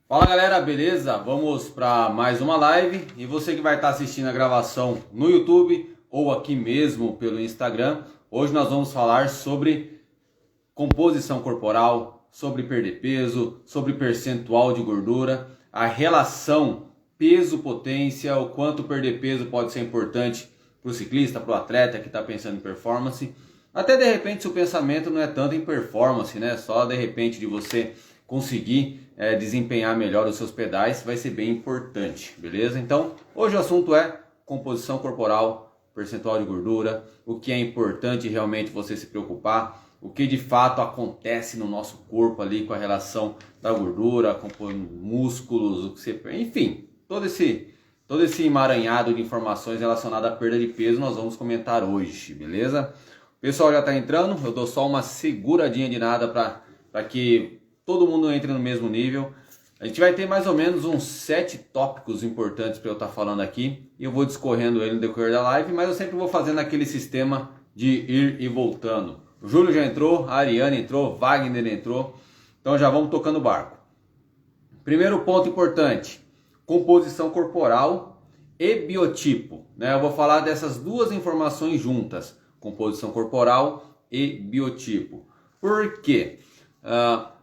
Fala galera, beleza? Vamos para mais uma live e você que vai estar assistindo a gravação no YouTube ou aqui mesmo pelo Instagram, hoje nós vamos falar sobre composição corporal, sobre perder peso, sobre percentual de gordura, a relação peso-potência, o quanto perder peso pode ser importante para o ciclista, para o atleta que está pensando em performance. Até de repente se o pensamento não é tanto em performance, né? Só de repente de você conseguir desempenhar melhor os seus pedais vai ser bem importante, beleza? Então hoje o assunto é composição corporal, percentual de gordura, o que é importante realmente você se preocupar, o que de fato acontece no nosso corpo ali com a relação da gordura, com músculos, o que você, enfim, todo esse emaranhado de informações relacionadas à perda de peso nós vamos comentar hoje, beleza? O pessoal já está entrando, eu dou só uma seguradinha de nada para que todo mundo entre no mesmo nível. A gente vai ter mais ou menos uns 7 tópicos importantes para eu estar falando aqui. E eu vou discorrendo ele no decorrer da live, mas eu sempre vou fazendo aquele sistema de ir e voltando. O Júlio já entrou, a Ariane entrou, Wagner entrou. Então já vamos tocando o barco. Primeiro ponto importante, composição corporal e biotipo. Eu vou falar dessas duas informações juntas, composição corporal e biotipo. Por quê?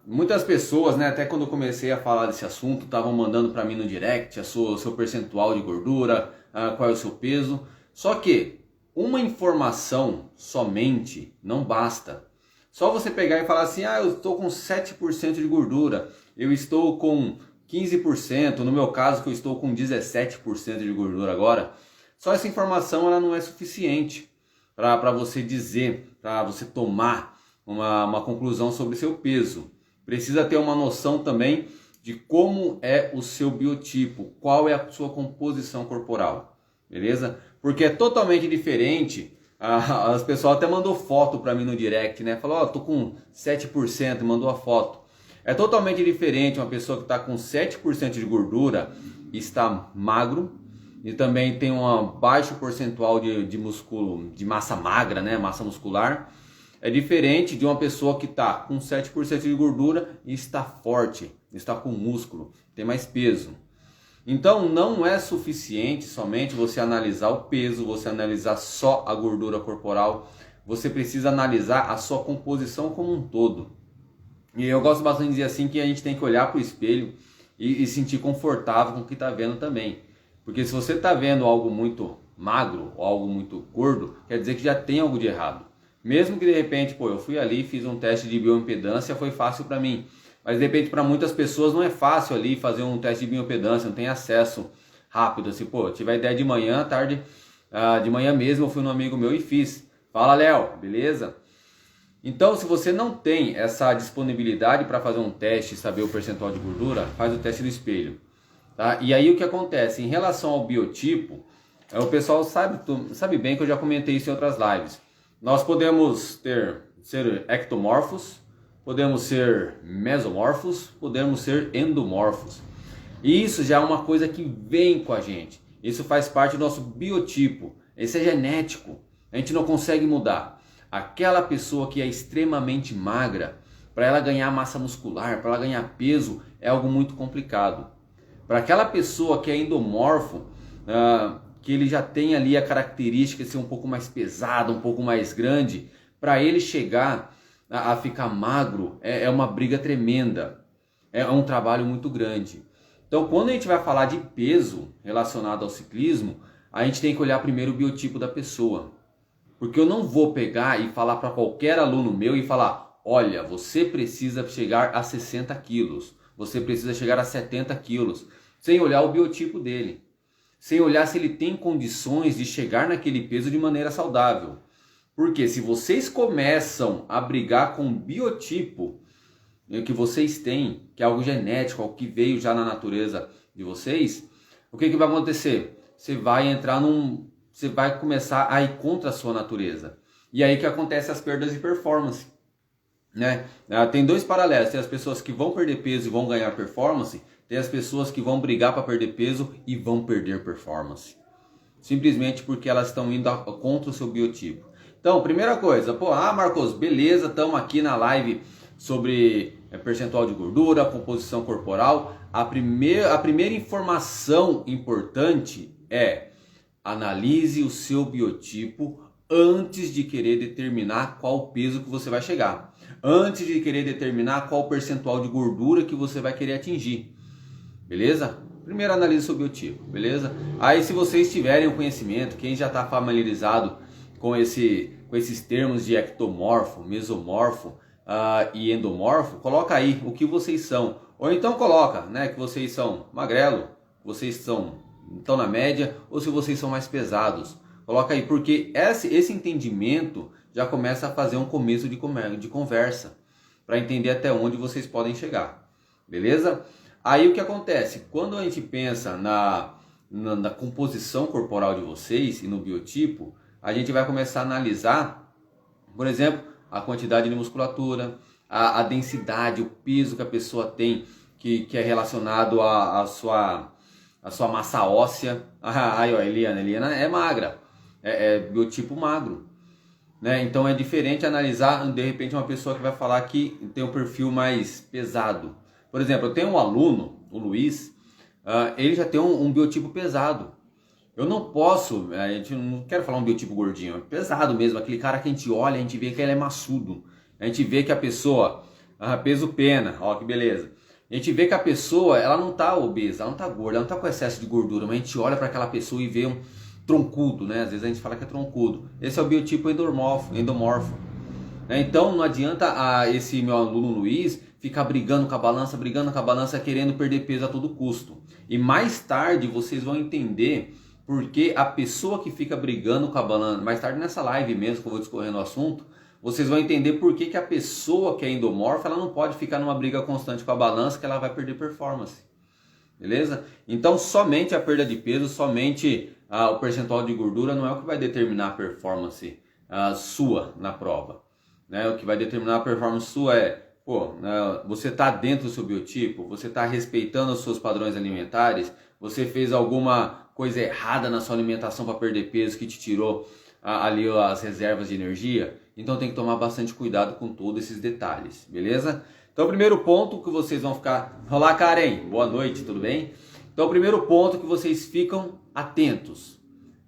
Muitas pessoas, até quando eu comecei a falar desse assunto, estavam mandando para mim no direct o seu percentual de gordura, qual é o seu peso. Só que uma informação somente não basta. Só você pegar e falar assim, eu estou com 7% de gordura, eu estou com 15%, no meu caso que eu estou com 17% de gordura agora. Só essa informação ela não é suficiente para você dizer, para você tomar uma conclusão sobre seu peso. Precisa ter uma noção também de como é o seu biotipo, qual é a sua composição corporal, beleza? Porque é totalmente diferente, as pessoas até mandou foto para mim no direct, Falou, tô com 7%, mandou a foto. É totalmente diferente uma pessoa que está com 7% de gordura e está magro, e também tem um baixo percentual de músculo, de massa magra, massa muscular. É diferente de uma pessoa que está com 7% de gordura e está forte, está com músculo, tem mais peso. Então não é suficiente somente você analisar o peso, você analisar só a gordura corporal. Você precisa analisar a sua composição como um todo. E eu gosto bastante de dizer assim que a gente tem que olhar para o espelho e sentir confortável com o que está vendo também. Porque se você está vendo algo muito magro ou algo muito gordo, quer dizer que já tem algo de errado. Mesmo que de repente, eu fui ali, fiz um teste de bioimpedância, foi fácil para mim. Mas de repente para muitas pessoas não é fácil ali fazer um teste de bioimpedância, não tem acesso rápido. Assim, eu tive a ideia de manhã, à tarde, de manhã mesmo eu fui num amigo meu e fiz. Fala Léo, beleza? Então se você não tem essa disponibilidade para fazer um teste e saber o percentual de gordura, faz o teste do espelho. Tá? E aí o que acontece? Em relação ao biotipo, o pessoal sabe bem que eu já comentei isso em outras lives. Nós podemos ser ectomorfos, podemos ser mesomorfos, podemos ser endomorfos. E isso já é uma coisa que vem com a gente. Isso faz parte do nosso biotipo. Esse é genético. A gente não consegue mudar. Aquela pessoa que é extremamente magra, para ela ganhar massa muscular, para ela ganhar peso, é algo muito complicado. Para aquela pessoa que é endomorfo, que ele já tem ali a característica de ser um pouco mais pesado, um pouco mais grande, para ele chegar a ficar magro é uma briga tremenda, é um trabalho muito grande. Então quando a gente vai falar de peso relacionado ao ciclismo, a gente tem que olhar primeiro o biotipo da pessoa. Porque eu não vou pegar e falar para qualquer aluno meu e falar, olha, você precisa chegar a 60 quilos, você precisa chegar a 70 quilos, sem olhar o biotipo dele. Sem olhar se ele tem condições de chegar naquele peso de maneira saudável. Porque se vocês começam a brigar com o biotipo que vocês têm, que é algo genético, algo que veio já na natureza de vocês, o que vai acontecer? Você vai começar a ir contra a sua natureza. E aí que acontece as perdas de performance. Tem dois paralelos, tem as pessoas que vão perder peso e vão ganhar performance, tem as pessoas que vão brigar para perder peso e vão perder performance. Simplesmente porque elas estão indo contra o seu biotipo. Então, primeira coisa, Marcos, beleza, estamos aqui na live sobre percentual de gordura, composição corporal. A primeira informação importante é: analise o seu biotipo antes de querer determinar qual peso que você vai chegar. Antes de querer determinar qual percentual de gordura que você vai querer atingir. Beleza? Primeiro analise o seu biotipo, beleza? Aí se vocês tiverem o conhecimento, quem já está familiarizado com esses termos de ectomorfo, mesomorfo e endomorfo, coloca aí o que vocês são. Ou então coloca, né, que vocês são magrelo, vocês estão na média, ou se vocês são mais pesados. Coloca aí, porque esse entendimento já começa a fazer um começo de conversa, para entender até onde vocês podem chegar, beleza? Aí o que acontece? Quando a gente pensa na composição corporal de vocês e no biotipo, a gente vai começar a analisar, por exemplo, a quantidade de musculatura, a densidade, o peso que a pessoa tem, que é relacionado à sua massa óssea. Aí ó, Eliana é magra, é biotipo magro, né? Então é diferente analisar, de repente, uma pessoa que vai falar que tem um perfil mais pesado. Por exemplo, eu tenho um aluno, o Luiz, ele já tem um biotipo pesado. Eu não posso, a gente não quero falar um biotipo gordinho, é pesado mesmo, aquele cara que a gente olha, a gente vê que ele é maçudo. A gente vê que a pessoa, peso pena, ó que beleza. A gente vê que a pessoa, ela não tá obesa, ela não tá gorda, ela não tá com excesso de gordura, mas a gente olha para aquela pessoa e vê um troncudo, né? Às vezes a gente fala que é troncudo. Esse é o biotipo endomorfo. Então não adianta esse meu aluno Luiz ficar brigando com a balança, querendo perder peso a todo custo. E mais tarde vocês vão entender porque a pessoa que fica brigando com a balança, mais tarde nessa live mesmo que eu vou discorrendo o assunto, vocês vão entender por que a pessoa que é endomorfa, ela não pode ficar numa briga constante com a balança, que ela vai perder performance. Beleza? Então somente a perda de peso, somente o percentual de gordura não é o que vai determinar a performance sua na prova. Né? O que vai determinar a performance sua é, você está dentro do seu biotipo, você está respeitando os seus padrões alimentares, você fez alguma coisa errada na sua alimentação para perder peso que te tirou ali as reservas de energia. Então tem que tomar bastante cuidado com todos esses detalhes, beleza? Então o primeiro ponto que vocês vão ficar... Olá Karen, boa noite, tudo bem? Então o primeiro ponto que vocês ficam atentos,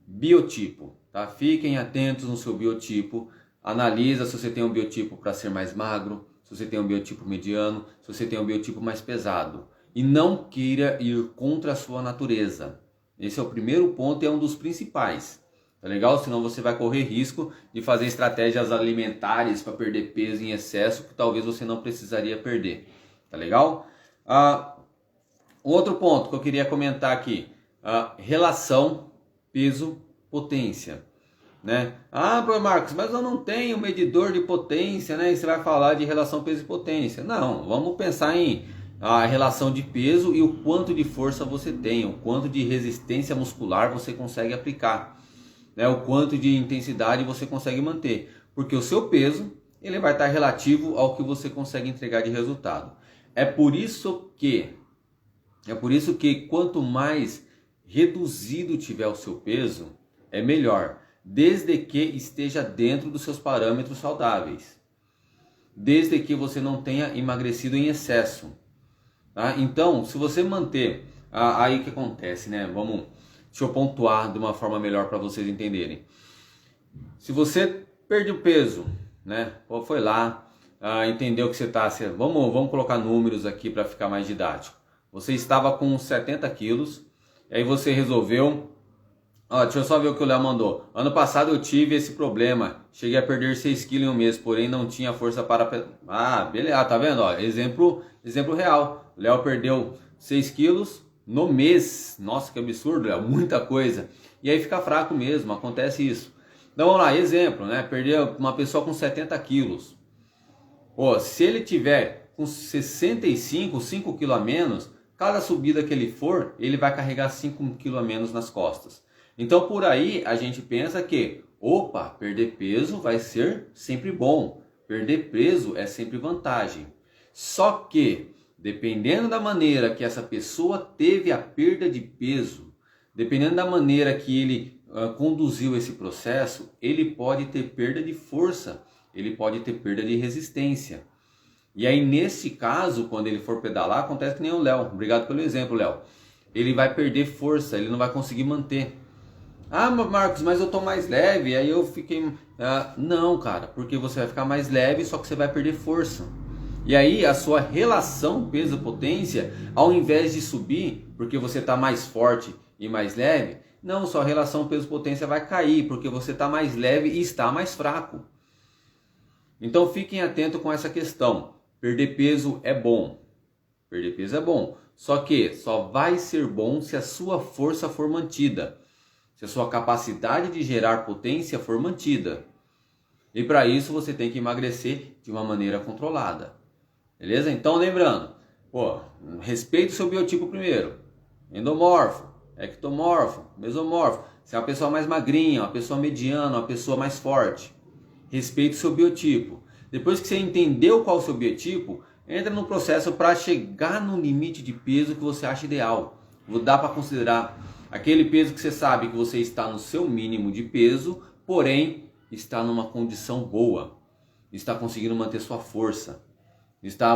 biotipo, tá? Fiquem atentos no seu biotipo, analisa se você tem um biotipo para ser mais magro, se você tem um biotipo mediano, se você tem um biotipo mais pesado. E não queira ir contra a sua natureza. Esse é o primeiro ponto e é um dos principais. Tá legal? Senão você vai correr risco de fazer estratégias alimentares para perder peso em excesso que talvez você não precisaria perder. Tá legal? Outro ponto que eu queria comentar aqui. Relação peso-potência. Né? Marcos, mas eu não tenho medidor de potência, né? E você vai falar de relação peso e potência. Não, vamos pensar em a relação de peso e o quanto de força você tem, o quanto de resistência muscular você consegue aplicar, né? O quanto de intensidade você consegue manter, porque o seu peso ele vai estar relativo ao que você consegue entregar de resultado. É por isso que quanto mais reduzido tiver o seu peso, é melhor, desde que esteja dentro dos seus parâmetros saudáveis, desde que você não tenha emagrecido em excesso. Tá? Então, se você manter, aí o que acontece, né? Deixa eu pontuar de uma forma melhor para vocês entenderem. Se você perdeu peso, né? Foi lá, entendeu que você está... Vamos colocar números aqui para ficar mais didático. Você estava com 70 quilos, e aí você resolveu... deixa eu só ver o que o Léo mandou. Ano passado eu tive esse problema, cheguei a perder 6 quilos em um mês, porém não tinha força para... beleza, tá vendo? Exemplo real. O Léo perdeu 6 quilos no mês. Nossa, que absurdo, Léo, muita coisa. E aí fica fraco mesmo, acontece isso. Então vamos lá, exemplo, né? Perdeu uma pessoa com 70 quilos. Se ele tiver com 65, 5 quilos a menos, cada subida que ele for, ele vai carregar 5 quilos a menos nas costas. Então por aí a gente pensa que, perder peso vai ser sempre bom. Perder peso é sempre vantagem. Só que, dependendo da maneira que essa pessoa teve a perda de peso, dependendo da maneira que ele conduziu esse processo, ele pode ter perda de força, ele pode ter perda de resistência. E aí, nesse caso, quando ele for pedalar, acontece que nem o Léo. Obrigado pelo exemplo, Léo. Ele vai perder força, ele não vai conseguir manter. Ah, Marcos, mas eu tô mais leve, aí eu fiquei... não, cara, porque você vai ficar mais leve, só que você vai perder força. E aí, a sua relação peso-potência, ao invés de subir, porque você tá mais forte e mais leve, não, sua relação peso-potência vai cair, porque você tá mais leve e está mais fraco. Então, fiquem atentos com essa questão. Perder peso é bom. Perder peso é bom. Só que só vai ser bom se a sua força for mantida. Se a sua capacidade de gerar potência for mantida. E para isso você tem que emagrecer de uma maneira controlada. Beleza? Então lembrando, respeite o seu biotipo primeiro. Endomorfo, ectomorfo, mesomorfo. Se é uma pessoa mais magrinha, uma pessoa mediana, uma pessoa mais forte. Respeite o seu biotipo. Depois que você entendeu qual é o seu biotipo, entra no processo para chegar no limite de peso que você acha ideal. Dá para considerar aquele peso que você sabe que você está no seu mínimo de peso, porém está numa condição boa. Está conseguindo manter sua força.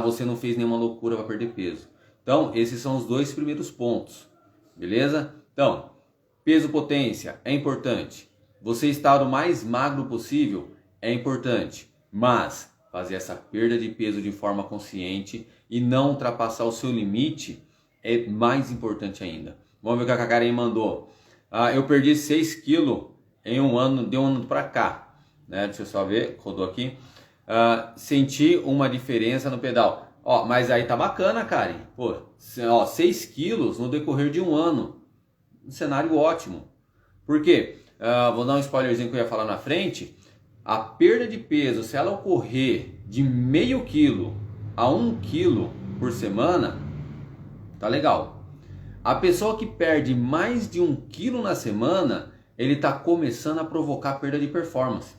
Você não fez nenhuma loucura para perder peso. Então, esses são os 2 primeiros pontos. Beleza? Então, peso potência é importante. Você estar o mais magro possível é importante. Mas fazer essa perda de peso de forma consciente e não ultrapassar o seu limite é mais importante ainda. Vamos ver o que a Karen mandou. Eu perdi 6 quilos em um ano, de um ano para cá. Né? Deixa eu só ver, rodou aqui. Senti uma diferença no pedal. Mas aí tá bacana, Karen. 6 quilos no decorrer de um ano. Um cenário ótimo. Por quê? Vou dar um spoilerzinho que eu ia falar na frente. A perda de peso, se ela ocorrer de meio quilo a 1 quilo por semana, tá legal. A pessoa que perde mais de 1 quilo na semana, ele está começando a provocar perda de performance.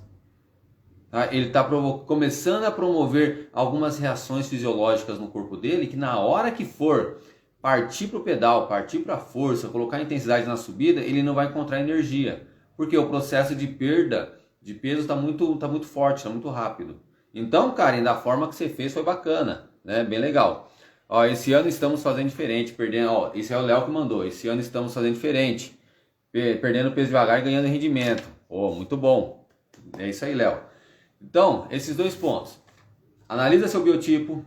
Ele está começando a promover algumas reações fisiológicas no corpo dele, que na hora que for partir para o pedal, partir para a força, colocar intensidade na subida, ele não vai encontrar energia. Porque o processo de perda de peso está muito forte, está muito rápido. Então, Karen, da forma que você fez foi bacana, né? Bem legal. Esse ano estamos fazendo diferente, perdendo. Esse é o Léo que mandou. Esse ano estamos fazendo diferente, perdendo peso devagar e ganhando rendimento. Muito bom. É isso aí, Léo. Então, esses 2 pontos. Analisa seu biotipo.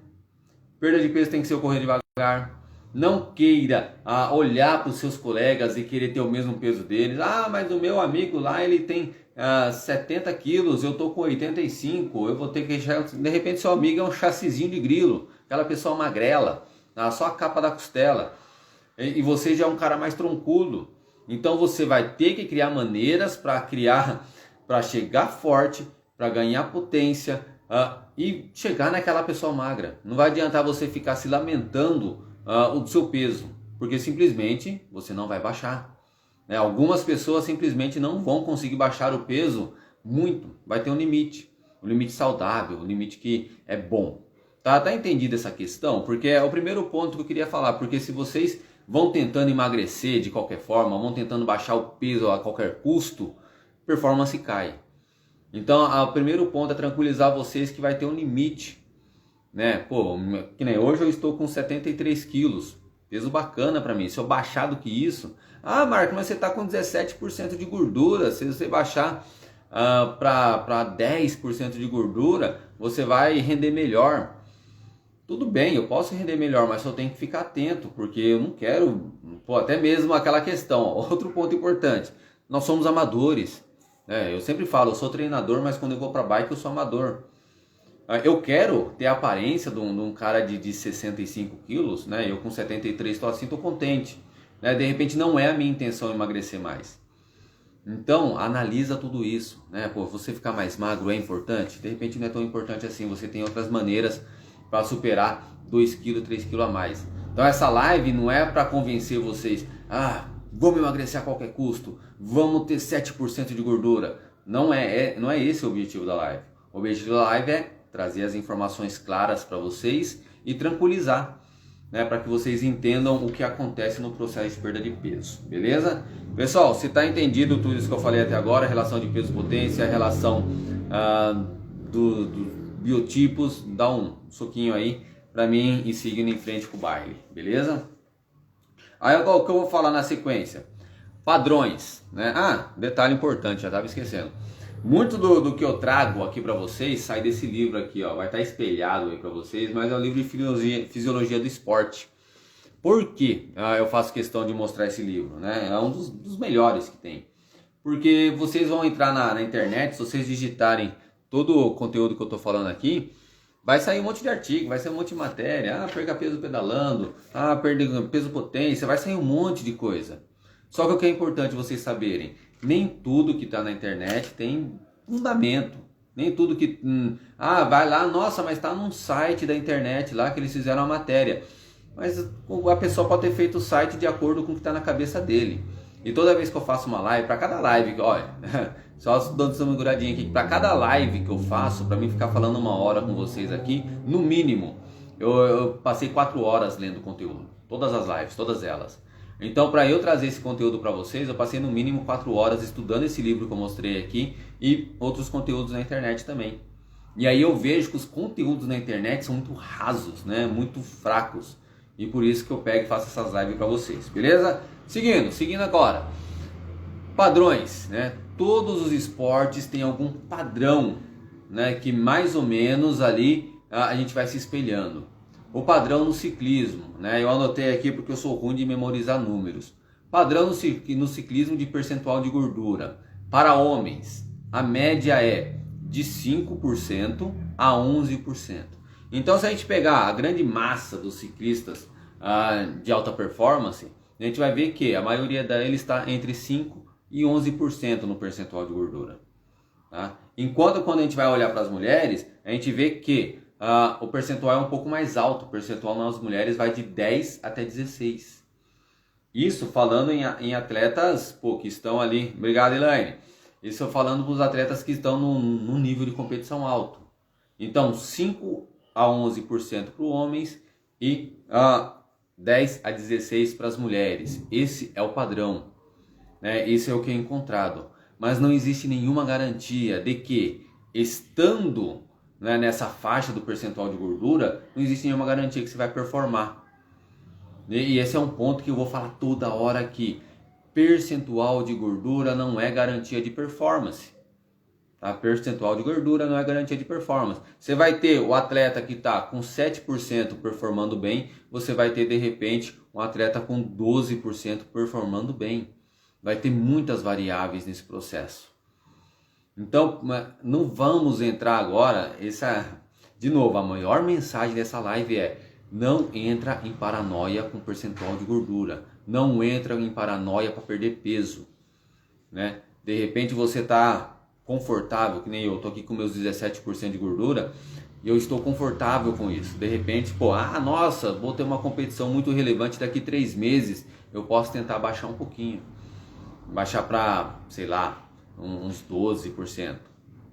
Perda de peso tem que ser ocorrer devagar. Não queira olhar para os seus colegas e querer ter o mesmo peso deles. Mas o meu amigo lá, ele tem 70 quilos, eu tô com 85, eu vou ter que... De repente seu amigo é um chassizinho de grilo, aquela pessoa magrela, só a capa da costela. E você já é um cara mais troncudo. Então você vai ter que criar maneiras para chegar forte, para ganhar potência e chegar naquela pessoa magra. Não vai adiantar você ficar se lamentando o seu peso, porque simplesmente você não vai baixar. Algumas pessoas simplesmente não vão conseguir baixar o peso muito, vai ter um limite saudável, um limite que é bom. Tá entendido essa questão? Porque é o primeiro ponto que eu queria falar, porque se vocês vão tentando emagrecer de qualquer forma, vão tentando baixar o peso a qualquer custo, performance cai. Então, o primeiro ponto é tranquilizar vocês que vai ter um limite, né? Que nem hoje eu estou com 73 quilos, peso bacana para mim. Se eu baixar do que isso, Marco, mas você está com 17% de gordura. Se você baixar para 10% de gordura, você vai render melhor. Tudo bem, eu posso render melhor, mas eu tenho que ficar atento, porque eu não quero, até mesmo aquela questão. Outro ponto importante, nós somos amadores. Eu sempre falo, eu sou treinador, mas quando eu vou para bike eu sou amador. Eu quero ter a aparência de um cara de 65 quilos, né? Eu com 73 estou assim, estou contente. De repente não é a minha intenção emagrecer mais. Então analisa tudo isso, né? Você ficar mais magro é importante? De repente não é tão importante assim, você tem outras maneiras para superar 2 kg, 3 kg a mais. Então essa live não é para convencer vocês, vamos emagrecer a qualquer custo, vamos ter 7% de gordura. Não é esse o objetivo da live. O objetivo da live é trazer as informações claras para vocês e tranquilizar, né, para que vocês entendam o que acontece no processo de perda de peso, beleza? Pessoal, se está entendido tudo isso que eu falei até agora, a relação de peso-potência, a relação biotipos, dá um soquinho aí pra mim e seguindo em frente com o baile, beleza? Aí o que eu vou falar na sequência? Padrões, né? Ah, detalhe importante, já estava esquecendo. Muito do que eu trago aqui para vocês sai desse livro aqui, ó. Vai estar espelhado aí para vocês, mas é um livro de fisiologia do esporte. Por que eu faço questão de mostrar esse livro, né? É um dos melhores que tem. Porque vocês vão entrar na internet, se vocês digitarem todo o conteúdo que eu estou falando aqui, vai sair um monte de artigo, vai sair um monte de matéria. Ah, perca peso pedalando, ah, perder peso potência, vai sair um monte de coisa. Só que o que é importante vocês saberem, nem tudo que está na internet tem fundamento. Nem tudo que... vai lá, nossa, mas está num site da internet lá que eles fizeram a matéria. Mas a pessoa pode ter feito o site de acordo com o que está na cabeça dele. E toda vez que eu faço uma live, para cada live, olha, só dando uma seguradinha aqui, para cada live que eu faço, para mim ficar falando 1 hora com vocês aqui, no mínimo, eu passei 4 horas lendo conteúdo. Todas as lives, todas elas. Então, para eu trazer esse conteúdo para vocês, eu passei no mínimo 4 horas estudando esse livro que eu mostrei aqui e outros conteúdos na internet também. E aí eu vejo que os conteúdos na internet são muito rasos, né? Muito fracos. E por isso que eu pego e faço essas lives para vocês, beleza? Seguindo agora. Padrões, né? Todos os esportes têm algum padrão, né? Que mais ou menos ali a gente vai se espelhando. O padrão no ciclismo, né? Eu anotei aqui porque eu sou ruim de memorizar números. Padrão no ciclismo de percentual de gordura. Para homens, a média é de 5% a 11%. Então, se a gente pegar a grande massa dos ciclistas de alta performance, a gente vai ver que a maioria deles está entre 5% e 11% no percentual de gordura. Tá? Enquanto quando a gente vai olhar para as mulheres, a gente vê que o percentual é um pouco mais alto. O percentual nas mulheres vai de 10 até 16. Isso falando em atletas que estão ali. Obrigado, Elaine. Isso falando para os atletas que estão num nível de competição alto. Então, 5 a 11% para os homens e 10 a 16% para as mulheres. Esse é o padrão, né? Esse é o que é encontrado. Mas não existe nenhuma garantia de que, estando, né, nessa faixa do percentual de gordura, não existe nenhuma garantia que você vai performar. E esse é um ponto que eu vou falar toda hora aqui. Percentual de gordura não é garantia de performance. Tá? Percentual de gordura não é garantia de performance. Você vai ter o atleta que está com 7% performando bem, você vai ter de repente um atleta com 12% performando bem. Vai ter muitas variáveis nesse processo. Então, não vamos entrar agora, de novo, a maior mensagem dessa live é: não entra em paranoia com percentual de gordura. Não entra em paranoia para perder peso, né? De repente você está confortável, que nem eu, tô aqui com meus 17% de gordura e eu estou confortável com isso. De repente, nossa, vou ter uma competição muito relevante daqui 3 meses, eu posso tentar baixar um pouquinho. Baixar para, sei lá, uns 12%,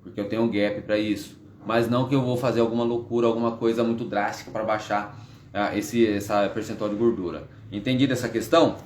porque eu tenho um gap para isso. Mas não que eu vou fazer alguma loucura, alguma coisa muito drástica para baixar essa percentual de gordura. Entendido essa questão?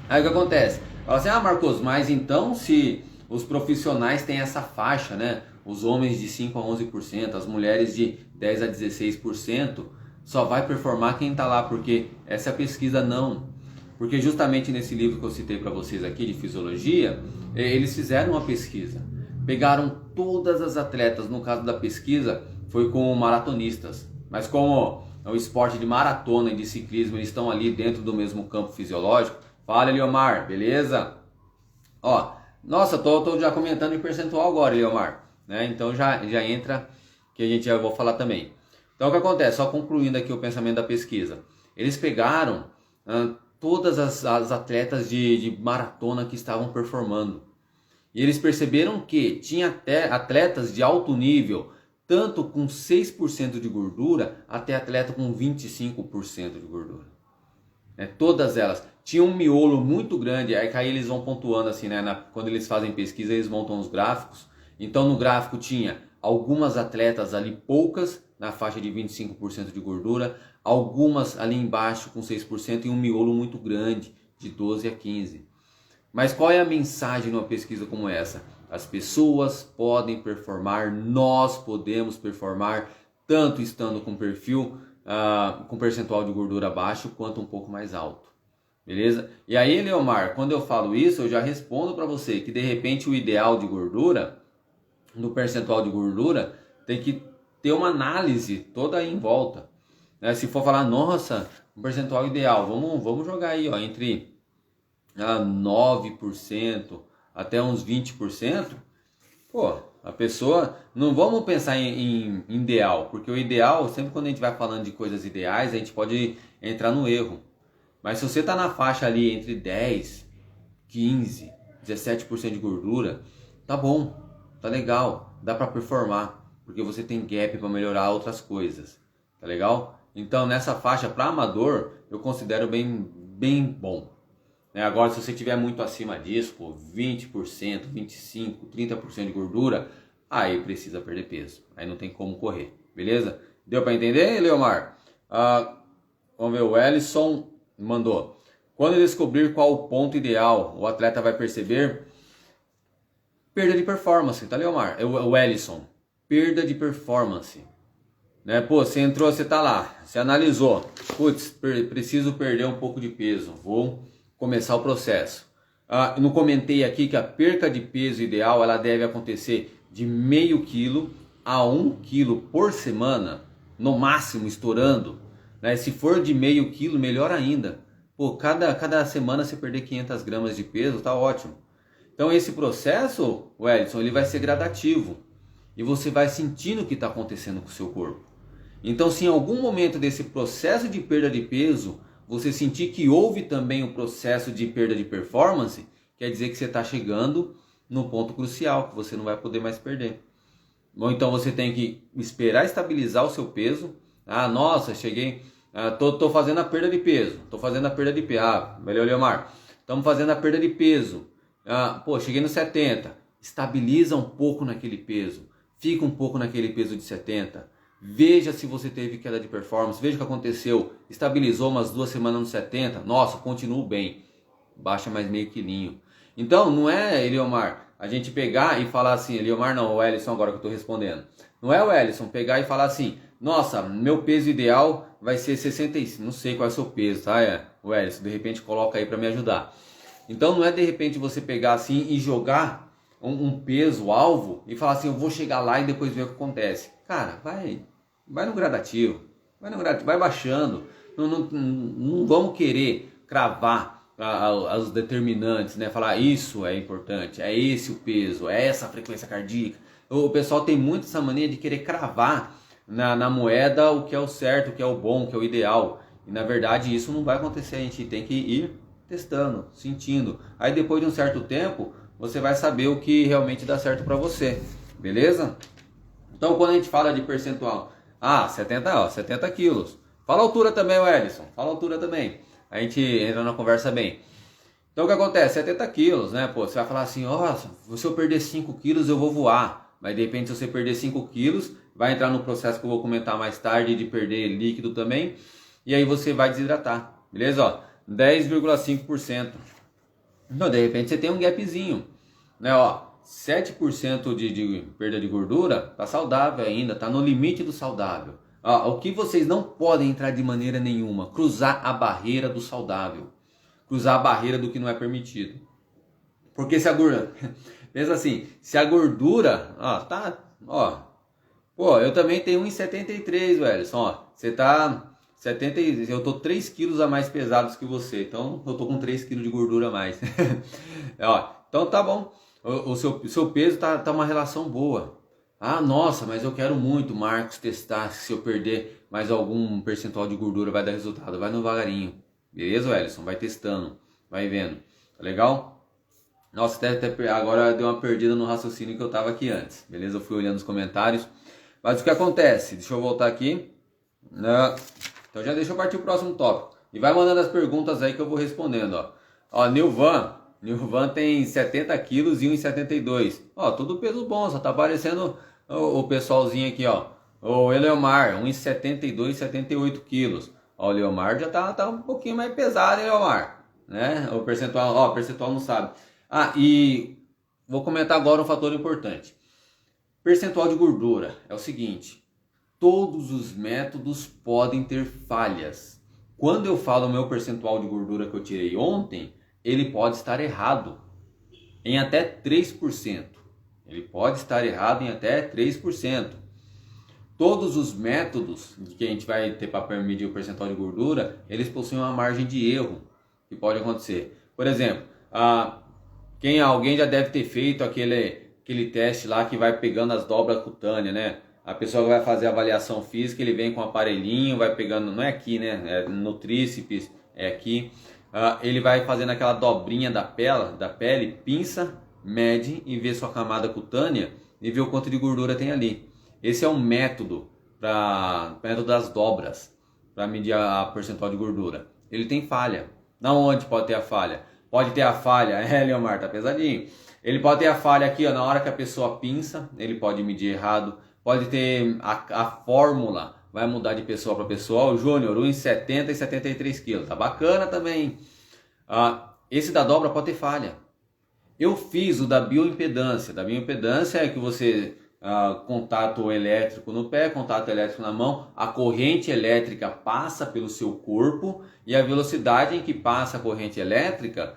Aí o que acontece? Fala assim, Marcos, mas então se os profissionais têm essa faixa, né? Os homens de 5 a 11%, as mulheres de 10 a 16%, só vai performar quem está lá, porque essa pesquisa não. Porque justamente nesse livro que eu citei para vocês aqui de fisiologia, eles fizeram uma pesquisa. Pegaram todas as atletas, no caso da pesquisa, foi com maratonistas. Mas como é um esporte de maratona e de ciclismo, eles estão ali dentro do mesmo campo fisiológico. Fala, Eliomar, beleza? Nossa, tô já comentando em percentual agora, Eliomar. Né? Então já entra, que a gente já vou falar também. Então o que acontece? Só concluindo aqui o pensamento da pesquisa. Eles pegaram todas as atletas de maratona que estavam performando. E eles perceberam que tinha até atletas de alto nível, tanto com 6% de gordura, até atleta com 25% de gordura. Todas elas tinham um miolo muito grande, aí eles vão pontuando assim, né? Quando eles fazem pesquisa, eles montam os gráficos. Então no gráfico tinha algumas atletas ali, poucas, na faixa de 25% de gordura, algumas ali embaixo com 6% e um miolo muito grande, de 12 a 15%. Mas qual é a mensagem numa pesquisa como essa? As pessoas podem performar, nós podemos performar, tanto estando com perfil, com percentual de gordura baixo, quanto um pouco mais alto. Beleza? E aí, Leomar, quando eu falo isso, eu já respondo para você que de repente o ideal de gordura, no percentual de gordura, tem que ter uma análise toda aí em volta. Né? Se for falar, nossa, um percentual ideal, vamos jogar aí ó, entre 9% até uns 20%, pô, a pessoa, não vamos pensar em ideal, porque o ideal, sempre quando a gente vai falando de coisas ideais, a gente pode entrar no erro. Mas se você está na faixa ali entre 10, 15, 17% de gordura, tá bom, tá legal, dá para performar, porque você tem gap para melhorar outras coisas, tá legal? Então nessa faixa para amador, eu considero bem bom. Agora, se você tiver muito acima disso, pô, 20%, 25%, 30% de gordura, aí precisa perder peso. Aí não tem como correr, beleza? Deu para entender, Leomar? Vamos ver, o Ellison mandou. Quando descobrir qual o ponto ideal, o atleta vai perceber perda de performance, tá, Leomar? O Ellison, perda de performance. Né? Pô, você entrou, você tá lá, você analisou. Putz, preciso perder um pouco de peso, vou começar o processo. Não comentei aqui que a perca de peso ideal ela deve acontecer de meio quilo a 1 quilo por semana, no máximo estourando. Né? Se for de meio quilo, melhor ainda. Pô, cada semana você perder 500 gramas de peso, tá ótimo. Então esse processo, Wellington, ele vai ser gradativo. E você vai sentindo o que está acontecendo com o seu corpo. Então se em algum momento desse processo de perda de peso, você sentir que houve também um processo de perda de performance, quer dizer que você está chegando no ponto crucial, que você não vai poder mais perder. Ou então você tem que esperar estabilizar o seu peso. Nossa, cheguei, tô fazendo a perda de peso. Valeu, Leomar. Estamos fazendo a perda de peso. Cheguei no 70. Estabiliza um pouco naquele peso. Fica um pouco naquele peso de 70. Veja se você teve queda de performance, veja o que aconteceu, estabilizou umas 2 semanas no 70, nossa, continuo bem, baixa mais meio quilinho. Então não é, Eliomar, a gente pegar e falar assim, Eliomar não, o Ellison agora que eu estou respondendo, não é o Ellison pegar e falar assim, nossa, meu peso ideal vai ser 65, não sei qual é o seu peso, tá? O Ellison, de repente coloca aí para me ajudar. Então não é de repente você pegar assim e jogar um peso, alvo, e falar assim, eu vou chegar lá e depois ver o que acontece. Cara, vai no gradativo, vai baixando. Não vamos querer cravar os determinantes, né? Falar isso é importante, é esse o peso, é essa a frequência cardíaca. O pessoal tem muito essa mania de querer cravar na moeda o que é o certo, o que é o bom, o que é o ideal. E na verdade isso não vai acontecer, a gente tem que ir testando, sentindo. Aí depois de um certo tempo, você vai saber o que realmente dá certo para você, beleza? Então quando a gente fala de percentual, 70 quilos. Fala a altura também, Ellison, fala a altura também. A gente entra na conversa bem. Então o que acontece? 70 quilos, né? Pô, você vai falar assim, se eu perder 5 quilos eu vou voar. Mas de repente se você perder 5 quilos, vai entrar no processo que eu vou comentar mais tarde de perder líquido também. E aí você vai desidratar, beleza? 10,5%. Então de repente você tem um gapzinho, né? 7% de perda de gordura, tá saudável ainda, tá no limite do saudável. O que vocês não podem entrar de maneira nenhuma, cruzar a barreira do saudável, cruzar a barreira do que não é permitido. Porque se a gordura, pensa assim, se a gordura, eu também tenho 1,73, velho, você tá 70, eu tô 3 quilos a mais pesados que você, então eu tô com 3 quilos de gordura a mais. Então tá bom. O seu peso tá uma relação boa. Nossa, mas eu quero muito, Marcos, testar se eu perder mais algum percentual de gordura vai dar resultado. Vai no devagarinho. Beleza, Ellison? Vai testando, vai vendo. Tá legal? Nossa, até agora deu uma perdida no raciocínio que eu tava aqui antes. Beleza? Eu fui olhando os comentários. Mas o que acontece? Deixa eu voltar aqui. Então já deixa eu partir o próximo tópico. E vai mandando as perguntas aí que eu vou respondendo. Nilvan tem 70 quilos e 1,72. Tudo peso bom, só tá aparecendo o pessoalzinho aqui, O Eleomar, 1,72, 78 quilos. O Leomar já tá um pouquinho mais pesado, hein, Leomar? Né? O percentual não sabe. E vou comentar agora um fator importante. Percentual de gordura é o seguinte: todos os métodos podem ter falhas. Quando eu falo o meu percentual de gordura que eu tirei ontem, ele pode estar errado em até 3%. Ele pode estar errado em até 3%. Todos os métodos que a gente vai ter para medir o percentual de gordura, eles possuem uma margem de erro que pode acontecer. Por exemplo, alguém já deve ter feito aquele teste lá que vai pegando as dobras cutâneas, né? A pessoa vai fazer a avaliação física, ele vem com um aparelhinho, vai pegando, não é aqui, né? É no tríceps, é aqui. Ele vai fazendo aquela dobrinha da pele, pinça, mede e vê sua camada cutânea e vê o quanto de gordura tem ali. Esse é um método método das dobras para medir a percentual de gordura. Ele tem falha. Na onde pode ter a falha? Pode ter a falha, Leomar, tá pesadinho. Ele pode ter a falha aqui, ó, na hora que a pessoa pinça, ele pode medir errado. Pode ter a fórmula, vai mudar de pessoa para pessoa. O Júnior, 1,70 e 73 quilos, tá bacana também. Esse da dobra pode ter falha. Eu fiz o da bioimpedância. Da bioimpedância é que você contato elétrico no pé, contato elétrico na mão, a corrente elétrica passa pelo seu corpo e a velocidade em que passa a corrente elétrica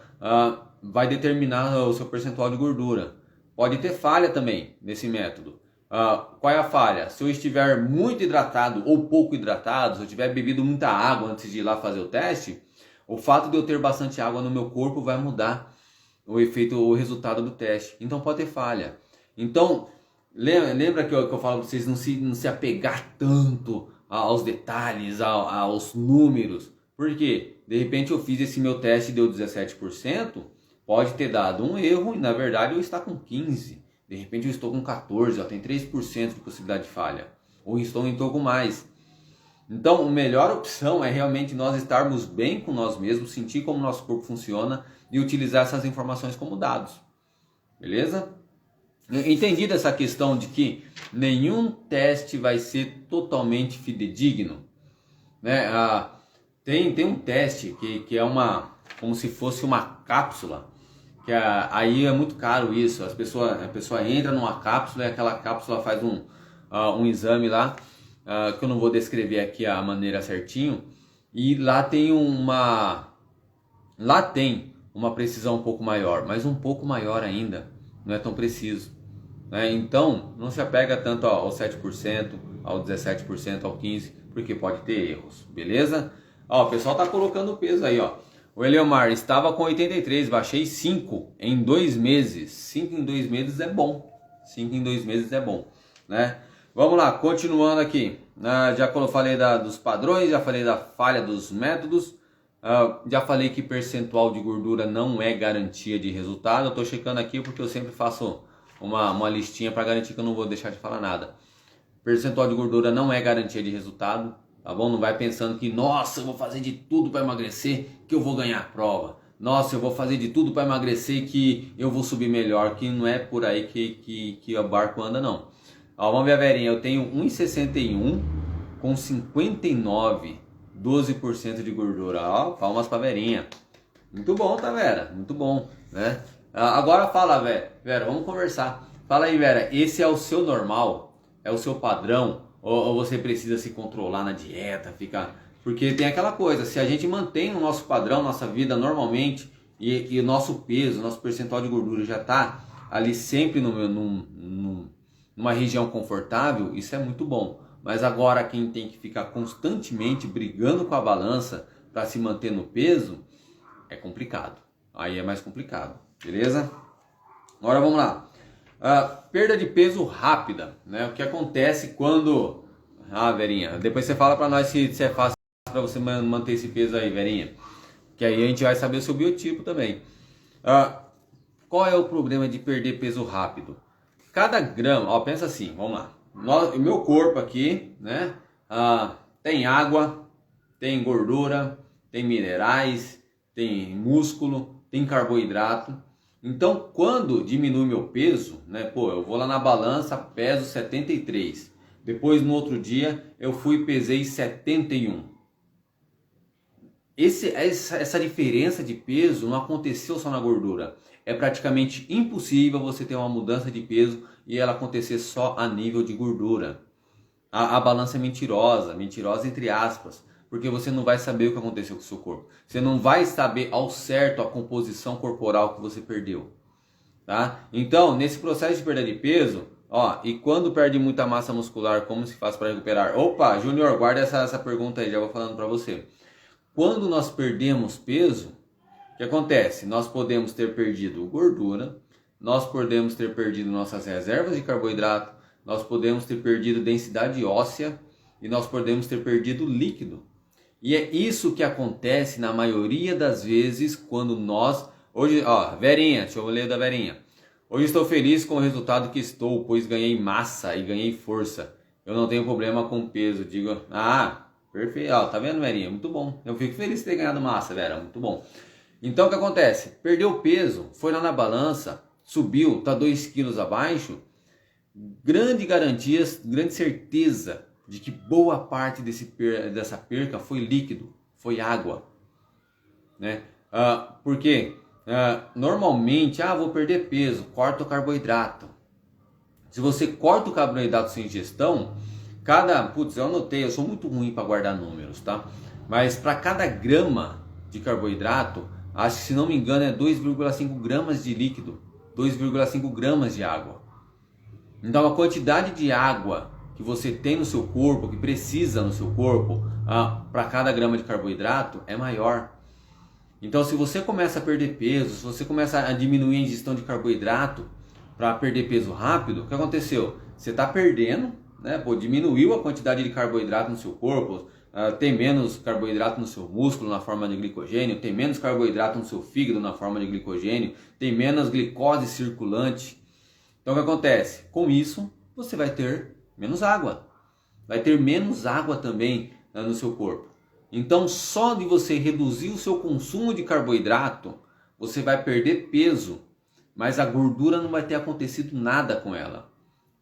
vai determinar o seu percentual de gordura. Pode ter falha também nesse método. Qual é a falha? Se eu estiver muito hidratado ou pouco hidratado, se eu tiver bebido muita água antes de ir lá fazer o teste, o fato de eu ter bastante água no meu corpo vai mudar o resultado do teste. Então pode ter falha. Então, lembra que eu falo para vocês não se apegar tanto aos detalhes, aos números. Por quê? De repente eu fiz esse meu teste e deu 17%, pode ter dado um erro e na verdade eu estou com 15%. De repente eu estou com 14%, tem 3% de possibilidade de falha. Ou estou com mais. Então, a melhor opção é realmente nós estarmos bem com nós mesmos, sentir como nosso corpo funciona e utilizar essas informações como dados. Beleza? Entendida essa questão de que nenhum teste vai ser totalmente fidedigno, né? Tem um teste que é como se fosse uma cápsula, que aí é muito caro isso. A pessoa entra numa cápsula e aquela cápsula faz um exame lá, que eu não vou descrever aqui a maneira certinho, e lá tem uma precisão um pouco maior, mas um pouco maior ainda, não é tão preciso, né? Então não se apega tanto ao 7%, ao 17%, ao 15%, porque pode ter erros, beleza? O pessoal tá colocando o peso aí, ó. O Eleomar estava com 83, baixei 5 em 2 meses. 5 em 2 meses é bom. 5 em 2 meses é bom, né? Vamos lá, continuando aqui. Já falei dos padrões, já falei da falha dos métodos. Já falei que percentual de gordura não é garantia de resultado. Eu estou checando aqui porque eu sempre faço uma listinha para garantir que eu não vou deixar de falar nada. Percentual de gordura não é garantia de resultado. Tá bom? Não vai pensando que, nossa, eu vou fazer de tudo para emagrecer que eu vou ganhar a prova. Nossa, eu vou fazer de tudo para emagrecer que eu vou subir melhor. Que não é por aí que o barco anda, não. Vamos ver a Verinha. Eu tenho 1,61 com 59, 12% de gordura. Palmas pra Verinha. Muito bom, tá, Vera? Muito bom, né? Agora fala, Vera, vamos conversar. Fala aí, Vera, esse é o seu normal? É o seu padrão? Ou você precisa se controlar na dieta, porque tem aquela coisa, se a gente mantém o nosso padrão, nossa vida normalmente, e o nosso peso, nosso percentual de gordura já está ali sempre numa região confortável, isso é muito bom. Mas agora quem tem que ficar constantemente brigando com a balança para se manter no peso, é complicado. Aí é mais complicado, beleza? Agora vamos lá. Perda de peso rápida, né? O que acontece quando... Verinha, depois você fala para nós se é fácil para você manter esse peso aí, Verinha. Que aí a gente vai saber o seu biotipo também. Qual é o problema de perder peso rápido? Cada grama, pensa assim, vamos lá. O meu corpo aqui, né? Tem água, tem gordura, tem minerais, tem músculo, tem carboidrato. Então, quando diminui meu peso, né? Eu vou lá na balança, peso 73. Depois, no outro dia, eu fui e pesei 71. Essa diferença de peso não aconteceu só na gordura. É praticamente impossível você ter uma mudança de peso e ela acontecer só a nível de gordura. A balança é mentirosa, mentirosa entre aspas, porque você não vai saber o que aconteceu com o seu corpo. Você não vai saber ao certo a composição corporal que você perdeu. Tá? Então, nesse processo de perda de peso, e quando perde muita massa muscular, como se faz para recuperar? Opa, Júnior, guarda essa pergunta aí, já vou falando para você. Quando nós perdemos peso, o que acontece? Nós podemos ter perdido gordura, nós podemos ter perdido nossas reservas de carboidrato, nós podemos ter perdido densidade óssea e nós podemos ter perdido líquido. E é isso que acontece na maioria das vezes quando nós... Hoje, Verinha, deixa eu ler da Verinha. Hoje estou feliz com o resultado que estou, pois ganhei massa e ganhei força. Eu não tenho problema com peso. Digo, perfeito. Tá vendo, Verinha? Muito bom. Eu fico feliz de ter ganhado massa, Vera. Muito bom. Então, o que acontece? Perdeu peso, foi lá na balança, subiu, tá 2 quilos abaixo. Grande garantia, grande certeza de que boa parte dessa perca foi líquido, foi água. Né? Por quê? Normalmente, vou perder peso, corta o carboidrato. Se você corta o carboidrato sem ingestão, eu anotei, eu sou muito ruim para guardar números, tá? Mas para cada grama de carboidrato, acho que se não me engano é 2,5 gramas de líquido, 2,5 gramas de água. Então a quantidade de água que você tem no seu corpo, que precisa no seu corpo, para cada grama de carboidrato é maior. Então se você começa a perder peso, se você começa a diminuir a ingestão de carboidrato para perder peso rápido, o que aconteceu? Você está perdendo, né? Diminuiu a quantidade de carboidrato no seu corpo, tem menos carboidrato no seu músculo na forma de glicogênio, tem menos carboidrato no seu fígado na forma de glicogênio, tem menos glicose circulante. Então o que acontece? Com isso, você vai ter menos água. Vai ter menos água também no seu corpo. Então só de você reduzir o seu consumo de carboidrato, você vai perder peso, mas a gordura não vai ter acontecido nada com ela.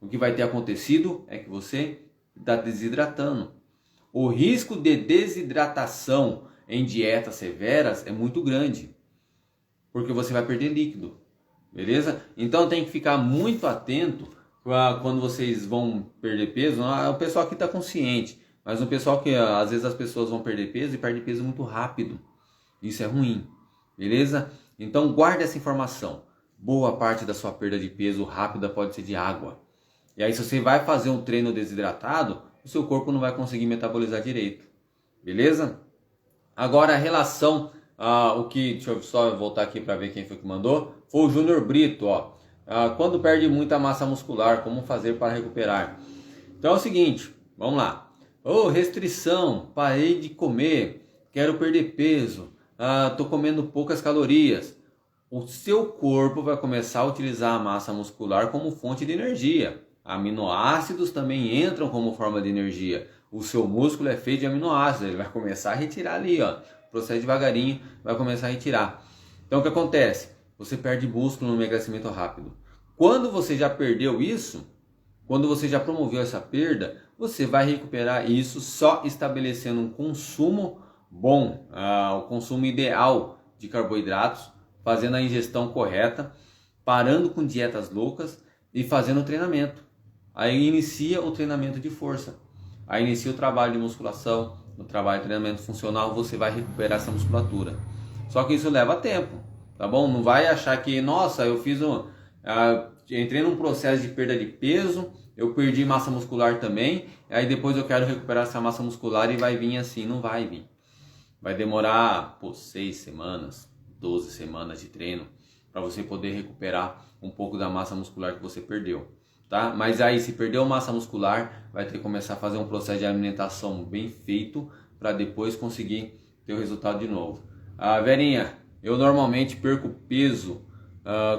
O que vai ter acontecido é que você está desidratando. O risco de desidratação em dietas severas é muito grande, porque você vai perder líquido. Beleza? Então tem que ficar muito atento quando vocês vão perder peso. O pessoal aqui está consciente, mas o pessoal que às vezes as pessoas vão perder peso e perdem peso muito rápido. Isso é ruim. Beleza? Então guarde essa informação. Boa parte da sua perda de peso rápida pode ser de água. E aí se você vai fazer um treino desidratado, o seu corpo não vai conseguir metabolizar direito. Beleza? Agora a relação... deixa eu só voltar aqui para ver quem foi que mandou. Foi o Júnior Brito, quando perde muita massa muscular, como fazer para recuperar? Então é o seguinte, vamos lá. Restrição, parei de comer, quero perder peso, tô comendo poucas calorias. O seu corpo vai começar a utilizar a massa muscular como fonte de energia. Aminoácidos também entram como forma de energia. O seu músculo é feito de aminoácidos, ele vai começar a retirar ali, procede devagarinho, vai começar a retirar. Então o que acontece? Você perde músculo no emagrecimento rápido. Quando você já perdeu isso, quando você já promoveu essa perda, você vai recuperar isso só estabelecendo um consumo bom, o consumo ideal de carboidratos, fazendo a ingestão correta, parando com dietas loucas e fazendo o treinamento. Aí inicia o treinamento de força, aí inicia o trabalho de musculação, no trabalho de treinamento funcional, você vai recuperar essa musculatura. Só que isso leva tempo, tá bom? Não vai achar que, nossa, eu entrei num processo de perda de peso, eu perdi massa muscular também, aí depois eu quero recuperar essa massa muscular e vai vir assim. Não vai vir. Vai demorar 6 semanas, 12 semanas de treino para você poder recuperar um pouco da massa muscular que você perdeu. Tá? Mas aí, se perdeu massa muscular, vai ter que começar a fazer um processo de alimentação bem feito para depois conseguir ter o resultado de novo. Verinha, eu normalmente perco peso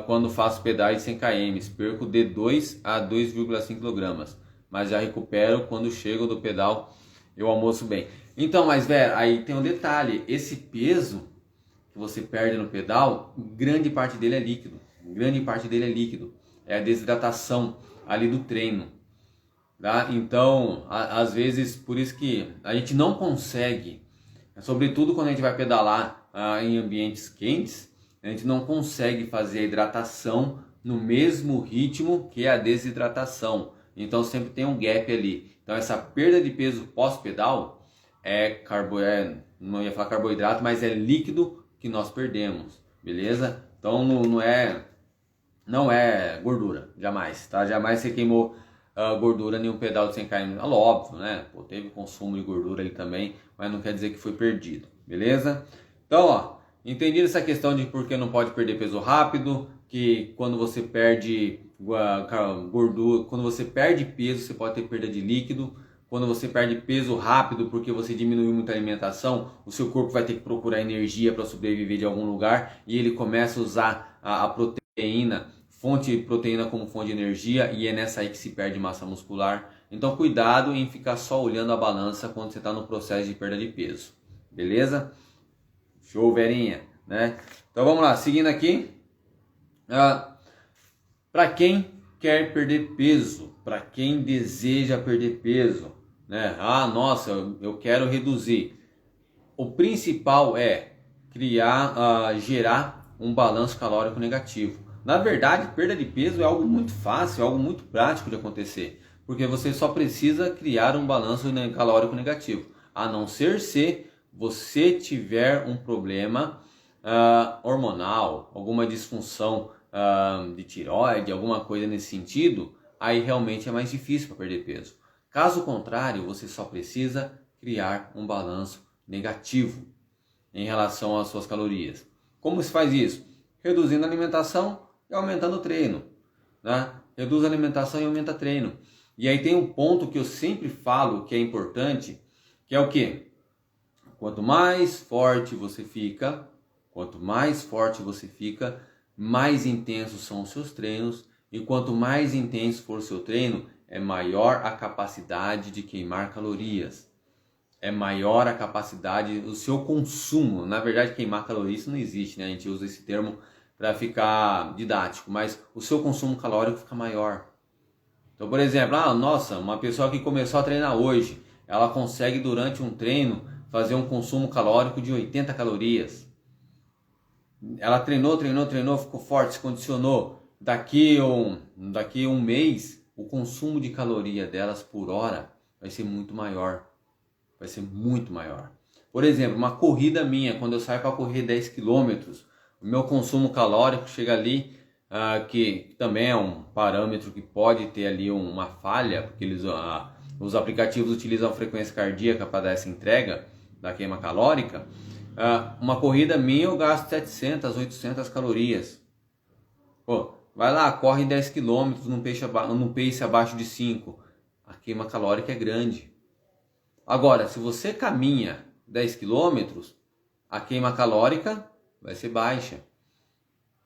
quando faço pedais de 100 km, perco de 2 a 2,5 kg, mas já recupero quando chego do pedal, eu almoço bem. Então, mas Vera, aí tem um detalhe, esse peso que você perde no pedal, grande parte dele é líquido, é a desidratação ali do treino, tá? Então, às vezes, por isso que a gente não consegue Sobretudo quando a gente vai pedalar em ambientes quentes, a gente não consegue fazer a hidratação no mesmo ritmo que a desidratação. Então sempre tem um gap ali. Então essa perda de peso pós-pedal não ia falar carboidrato, mas é líquido que nós perdemos, beleza? Então não é gordura, jamais, tá? Jamais você queimou gordura em um pedal de 100 km. Óbvio, né? Pô, teve consumo de gordura ali também, mas não quer dizer que foi perdido, beleza? Então, ó, entendido essa questão de por que não pode perder peso rápido, que quando você perde gordura, quando você perde peso, você pode ter perda de líquido. Quando você perde peso rápido porque você diminuiu muita alimentação, o seu corpo vai ter que procurar energia para sobreviver de algum lugar e ele começa a usar a proteína, fonte de proteína como fonte de energia, e é nessa aí que se perde massa muscular. Então cuidado em ficar só olhando a balança quando você está no processo de perda de peso, beleza? Show, Verinha, né? Então vamos lá, seguindo aqui. Para quem quer perder peso, para quem deseja perder peso, né? Nossa, eu quero reduzir. O principal é gerar um balanço calórico negativo. Na verdade, perda de peso é algo muito fácil, é algo muito prático de acontecer, porque você só precisa criar um balanço calórico negativo, a não ser se você tiver um problema hormonal, alguma disfunção de tireoide, alguma coisa nesse sentido, aí realmente é mais difícil para perder peso. Caso contrário, você só precisa criar um balanço negativo em relação às suas calorias. Como se faz isso? Reduzindo a alimentação e aumentando o treino, né? Reduz a alimentação e aumenta o treino. E aí tem um ponto que eu sempre falo que é importante, que é o quê? Quanto mais forte você fica, mais intensos são os seus treinos, e quanto mais intenso for o seu treino, é maior a capacidade de queimar calorias. É maior a capacidade do seu consumo. Na verdade, queimar calorias não existe, né? A gente usa esse termo para ficar didático, mas o seu consumo calórico fica maior. Então, por exemplo, nossa, uma pessoa que começou a treinar hoje, ela consegue durante um treino fazer um consumo calórico de 80 calorias. Ela treinou, ficou forte, se condicionou. Daqui um mês, o consumo de caloria delas por hora vai ser muito maior. Por exemplo, uma corrida minha, quando eu saio para correr 10 km, o meu consumo calórico chega ali, que também é um parâmetro que pode ter ali uma falha, porque os aplicativos utilizam a frequência cardíaca para dar essa entrega da queima calórica. Uma corrida minha eu gasto 700, 800 calorias. Pô, vai lá, corre 10 km num pace abaixo de 5. A queima calórica é grande. Agora, se você caminha 10 km, a queima calórica vai ser baixa.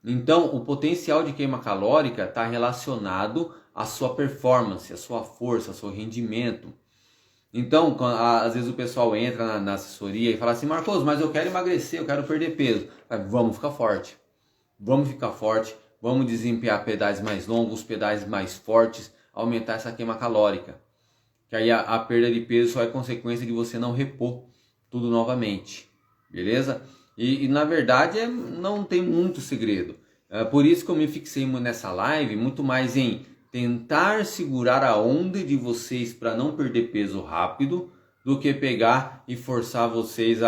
Então, o potencial de queima calórica está relacionado à sua performance, à sua força, ao seu rendimento. Então, às vezes o pessoal entra na assessoria e fala assim: Marcos, mas eu quero emagrecer, eu quero perder peso. Vamos ficar forte, vamos desempenhar pedais mais longos, pedais mais fortes, aumentar essa queima calórica. Que aí a perda de peso só é consequência de você não repor tudo novamente, beleza? E na verdade não tem muito segredo. Por isso que eu me fixei nessa live muito mais em tentar segurar a onda de vocês para não perder peso rápido, do que pegar e forçar vocês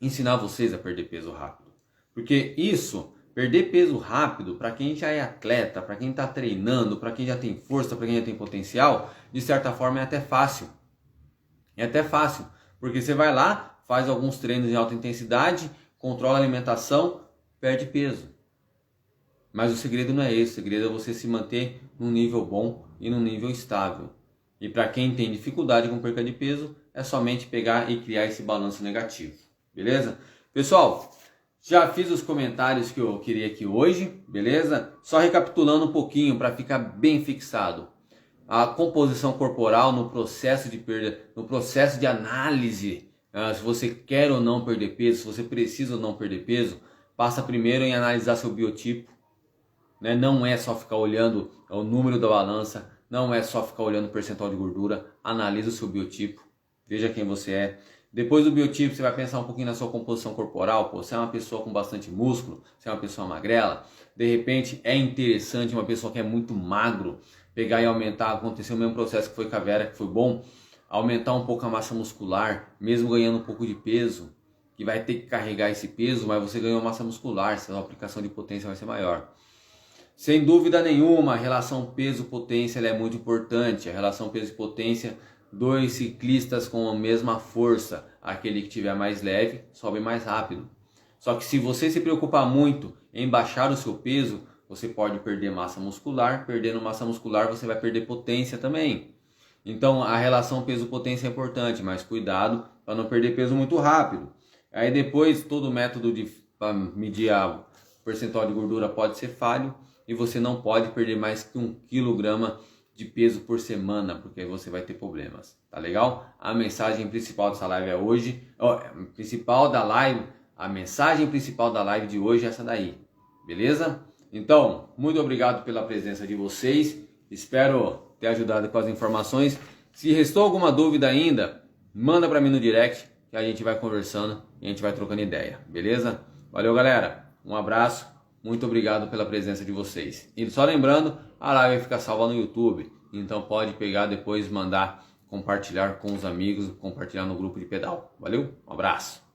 ensinar vocês a perder peso rápido. Porque perder peso rápido, para quem já é atleta, para quem está treinando, para quem já tem força, para quem já tem potencial, de certa forma é até fácil. Porque você vai lá, faz alguns treinos de alta intensidade, controla a alimentação, perde peso. Mas o segredo não é esse, o segredo é você se manter num nível bom e num nível estável. E para quem tem dificuldade com perda de peso, é somente pegar e criar esse balanço negativo. Beleza? Pessoal, já fiz os comentários que eu queria aqui hoje, beleza? Só recapitulando um pouquinho para ficar bem fixado. A composição corporal no processo de perda, no processo de análise, se você quer ou não perder peso, se você precisa ou não perder peso, passa primeiro em analisar seu biotipo. Né? Não é só ficar olhando o número da balança, não é só ficar olhando o percentual de gordura, analisa o seu biotipo, veja quem você é, Depois do biotipo, você vai pensar um pouquinho na sua composição corporal. Pô, você é uma pessoa com bastante músculo, você é uma pessoa magrela. De repente, é interessante uma pessoa que é muito magro pegar e aumentar. Aconteceu o mesmo processo que foi com a Vera, que foi bom. Aumentar um pouco a massa muscular, mesmo ganhando um pouco de peso, que vai ter que carregar esse peso, mas você ganhou massa muscular, sua aplicação de potência vai ser maior. Sem dúvida nenhuma, a relação peso-potência é muito importante. A relação peso e potência, dois ciclistas com a mesma força, aquele que tiver mais leve sobe mais rápido. Só que se você se preocupar muito em baixar o seu peso, você pode perder massa muscular. Perdendo massa muscular, você vai perder potência também. Então a relação peso-potência é importante, mas cuidado para não perder peso muito rápido. Aí depois todo o método para medir o percentual de gordura pode ser falho e você não pode perder mais que 1 kg de peso por semana, porque aí você vai ter problemas, tá legal? A mensagem principal dessa live é hoje, a mensagem principal da live de hoje é essa daí, beleza? Então, muito obrigado pela presença de vocês, espero ter ajudado com as informações. Se restou alguma dúvida ainda, manda para mim no direct que a gente vai conversando e a gente vai trocando ideia, beleza? Valeu, galera, um abraço, muito obrigado pela presença de vocês. E só lembrando, a live vai ficar salva no YouTube, então pode pegar depois, mandar, compartilhar com os amigos, compartilhar no grupo de pedal. Valeu, um abraço.